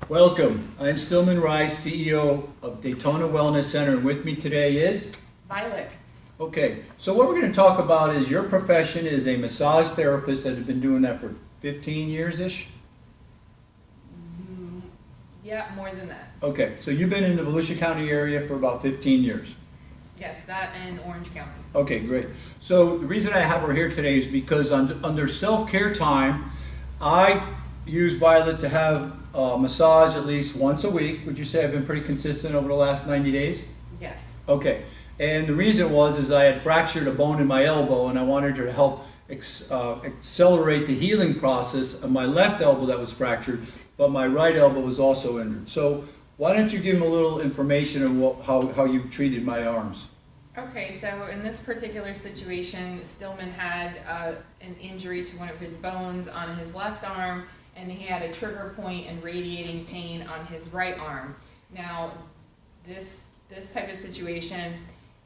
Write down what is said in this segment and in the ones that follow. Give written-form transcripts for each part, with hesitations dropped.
Welcome. I'm Stillman Rice, CEO of Daytona Wellness Center, and with me today is? Violet. Okay, so what we're going to talk about is your profession is a massage therapist that has been doing that for 15 years-ish? Yeah, more than that. Okay, so you've been in the Volusia County area for about 15 years. Yes, that and Orange County. Okay, great. So the reason I have her here today is because under self-care time, I use Violet to have a massage at least once a week. Would you say I've been pretty consistent over the last 90 days? Yes. Okay, and the reason was I had fractured a bone in my elbow, and I wanted her to help accelerate the healing process of my left elbow that was fractured, but my right elbow was also injured. So why don't you give them a little information on how you treated my arms? Okay, so in this particular situation, Stillman had an injury to one of his bones on his left arm, and he had a trigger point and radiating pain on his right arm. Now, this type of situation,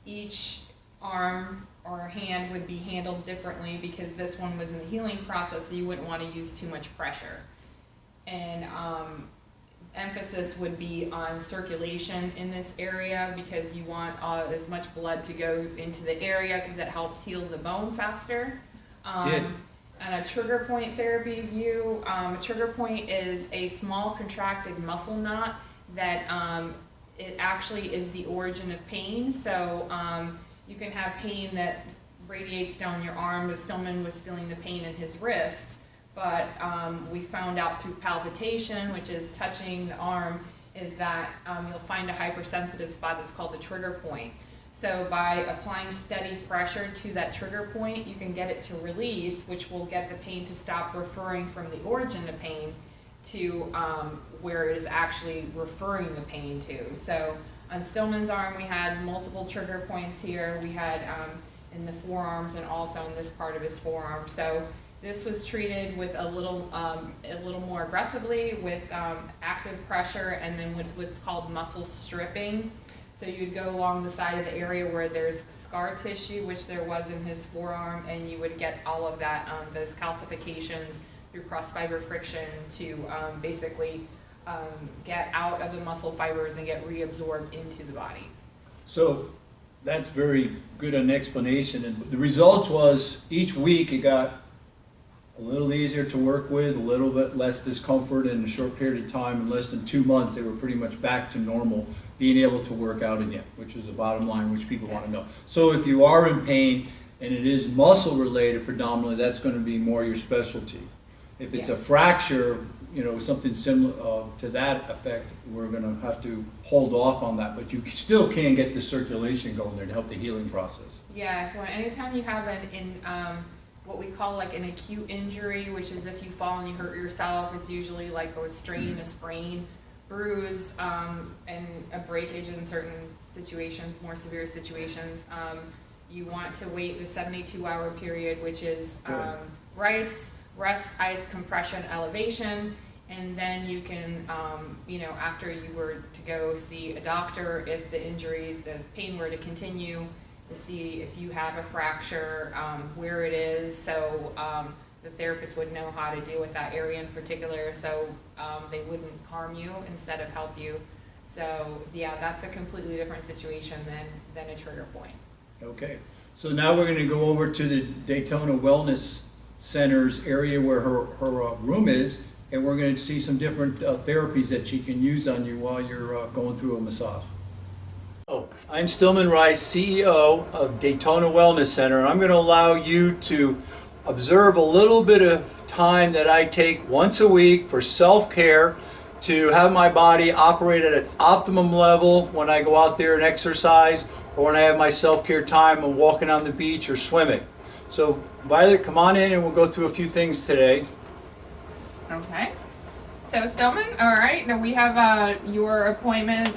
each arm or hand would be handled differently because this one was in the healing process, so you wouldn't want to use too much pressure. And emphasis would be on circulation in this area because you want as much blood to go into the area because it helps heal the bone faster. And a trigger point therapy view, a trigger point is a small contracted muscle knot that it actually is the origin of pain. So you can have pain that radiates down your arm, as Stillman was feeling the pain in his wrist. But we found out through palpitation, which is touching the arm, is that you'll find a hypersensitive spot that's called the trigger point. So by applying steady pressure to that trigger point, you can get it to release, which will get the pain to stop referring from the origin of pain to where it is actually referring the pain to. So on Stillman's arm, we had multiple trigger points here. We had in the forearms and also in this part of his forearm. So this was treated with a little more aggressively with active pressure and then with what's called muscle stripping. So you'd go along the side of the area where there's scar tissue, which there was in his forearm, and you would get all of that, those calcifications through cross-fiber friction to basically get out of the muscle fibers and get reabsorbed into the body. So that's very good an explanation. And the results was each week it got a little easier to work with, a little bit less discomfort in a short period of time. In less than 2 months, they were pretty much back to normal, being able to work out again, which is the bottom line, which people want to know. So if you are in pain and it is muscle related predominantly, that's going to be more your specialty. If it's a fracture, something similar to that effect, we're going to have to hold off on that, but you still can get the circulation going there to help the healing process. Yeah, so anytime you have what we call like an acute injury, which is if you fall and you hurt yourself, it's usually like a strain, a sprain, bruise, and a breakage in certain situations, more severe situations. You want to wait the 72-hour period, which is rest, ice, compression, elevation, and then you can, after you were to go see a doctor, if the pain were to continue, to see if you have a fracture, where it is, so the therapist would know how to deal with that area in particular, so they wouldn't harm you instead of help you. So yeah, that's a completely different situation than a trigger point. Okay, so now we're going to go over to the Daytona Wellness Center's area where her room is, and we're going to see some different therapies that she can use on you while you're going through a massage. I'm Stillman Rice, CEO of Daytona Wellness Center, and I'm going to allow you to observe a little bit of time that I take once a week for self-care to have my body operate at its optimum level when I go out there and exercise, or when I have my self-care time and walking on the beach or swimming. So Violet, come on in and we'll go through a few things today. Okay. So Stillman, all right, now we have your appointment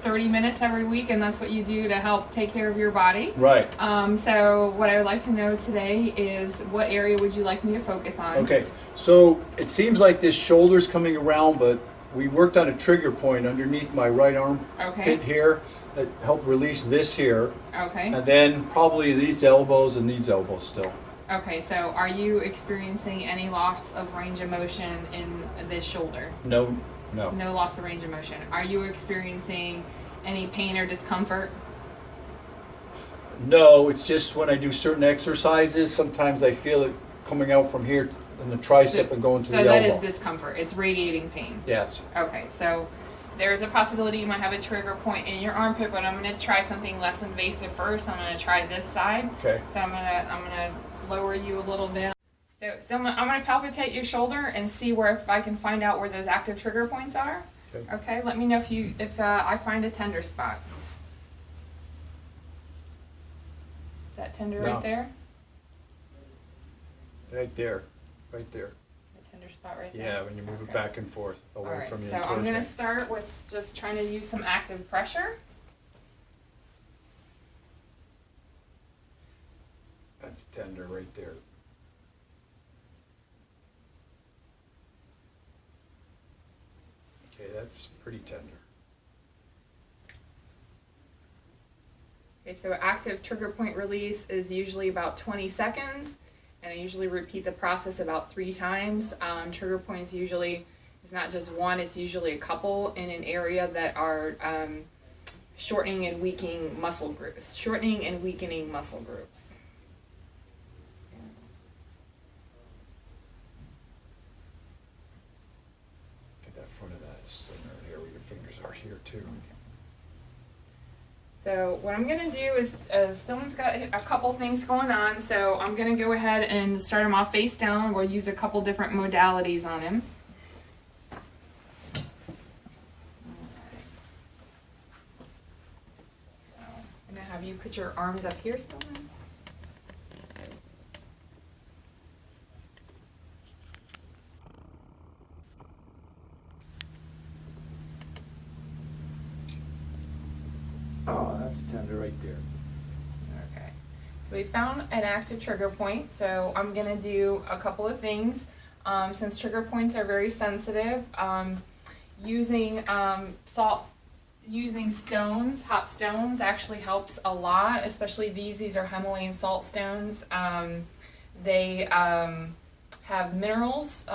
30 minutes every week, and that's what you do to help take care of your body. Right. So what I would like to know today is what area would you like me to focus on? Okay, so it seems like this shoulder's coming around, but we worked on a trigger point underneath my right arm pit here that helped release this here. Okay. And then probably these elbows and these elbows still. Okay, so are you experiencing any loss of range of motion in this shoulder? No, No. No loss of range of motion. Are you experiencing any pain or discomfort? No, it's just when I do certain exercises, sometimes I feel it coming out from here in the tricep and going to the So that elbow. is discomfort. It's radiating pain. Yes. Okay, so there's a possibility you might have a trigger point in your armpit, but I'm gonna try something less invasive first. I'm gonna try this side. Okay. So I'm gonna lower you a little bit. So I'm gonna palpitate your shoulder and see if I can find out where those active trigger points are. Okay. Okay. Let me know if I find a tender spot. Is that tender No. right there? Right there. Right there. The tender spot right there. Yeah, when you move it Okay. back and forth away All right. from the So I'm encouragement. gonna start with just trying to use some active pressure. That's tender right there. Okay, that's pretty tender. Okay, so active trigger point release is usually about 20 seconds, and I usually repeat the process about 3 times. Trigger points usually is not just one, it's usually a couple in an area that are shortening and weakening muscle groups. Shortening and weakening muscle groups. Get that front of that center here where your fingers are here too. So what I'm going to do is, Stillman's got a couple things going on, so I'm going to go ahead and start him off face down. We'll use a couple different modalities on him. So I'm going to have you put your arms up here, Stillman. Oh, that's tender right there. Okay. So we found an active trigger point, so I'm going to do a couple of things. Since trigger points are very sensitive, using using stones, hot stones, actually helps a lot, especially these are Himalayan salt stones. They have minerals,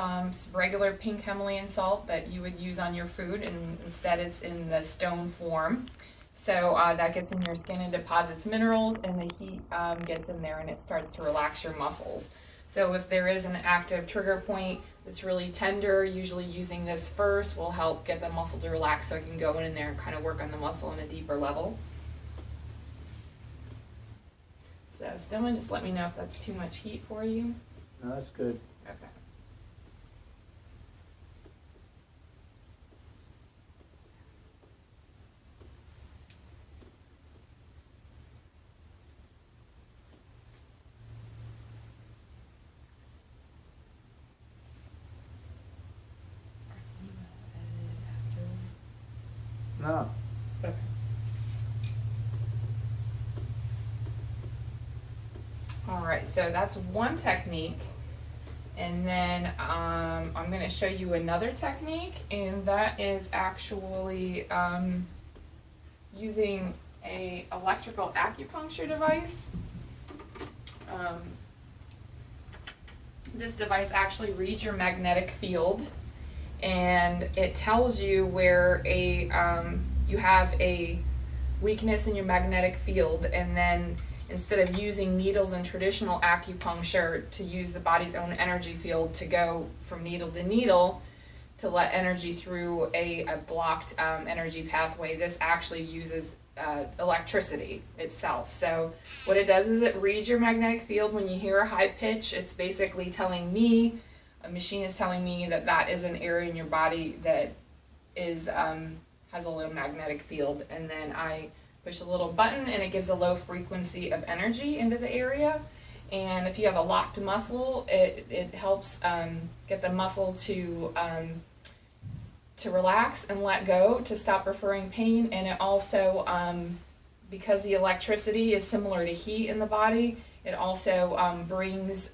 regular pink Himalayan salt that you would use on your food, and instead it's in the stone form. So that gets in your skin and deposits minerals, and the heat gets in there and it starts to relax your muscles. So if there is an active trigger point that's really tender, usually using this first will help get the muscle to relax so I can go in there and kind of work on the muscle on a deeper level. So Stillman, just let me know if that's too much heat for you. No, that's good. Okay. No. Okay. All right, so that's one technique. And then I'm going to show you another technique, and that is actually using a electrical acupuncture device. This device actually reads your magnetic field, and it tells you where you have a weakness in your magnetic field, and then instead of using needles in traditional acupuncture to use the body's own energy field to go from needle to needle to let energy through a blocked energy pathway, this actually uses electricity itself. So what it does is it reads your magnetic field. When you hear a high pitch, it's basically telling me, a machine is telling me that that is an area in your body that is has a low magnetic field, and then I push a little button and it gives a low frequency of energy into the area. And if you have a locked muscle, it helps get the muscle to relax and let go, to stop referring pain. And it also, because the electricity is similar to heat in the body, it also brings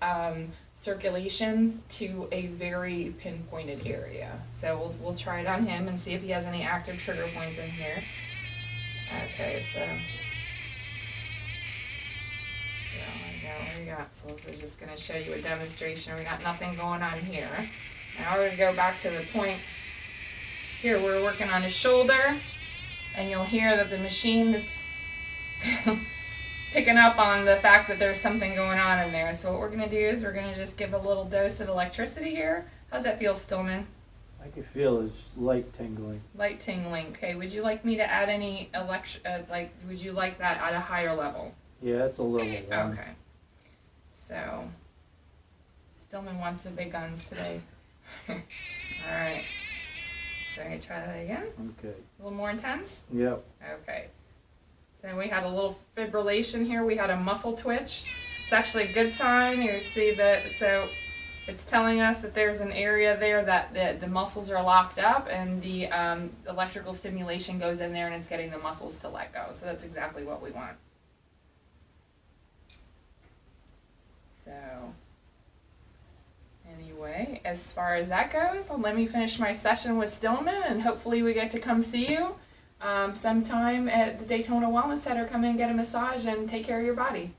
circulation to a very pinpointed area. So we'll try it on him and see if he has any active trigger points in here. Okay, so what we got? So this is just going to show you a demonstration. We got nothing going on here. Now we're going to go back to the point Here, we're working on his shoulder, and you'll hear that the machine is picking up on the fact that there's something going on in there. So what we're gonna do is we're gonna just give a little dose of electricity here. How's that feel, Stillman? I can feel his light tingling. Light tingling. Okay, would you like me to add any would you like that at a higher level? Yeah, that's a level one. Okay. So, Stillman wants the big guns today. Alright. So I'm gonna try that again. Okay. A little more intense? Yep. Okay. So we had a little fibrillation here. We had a muscle twitch. It's actually a good sign. You see that, so it's telling us that there's an area there that the muscles are locked up, and the electrical stimulation goes in there and it's getting the muscles to let go. So that's exactly what we want. So anyway, as far as that goes, let me finish my session with Stillman, and hopefully we get to come see you sometime at the Daytona Wellness Center. Come in and get a massage and take care of your body.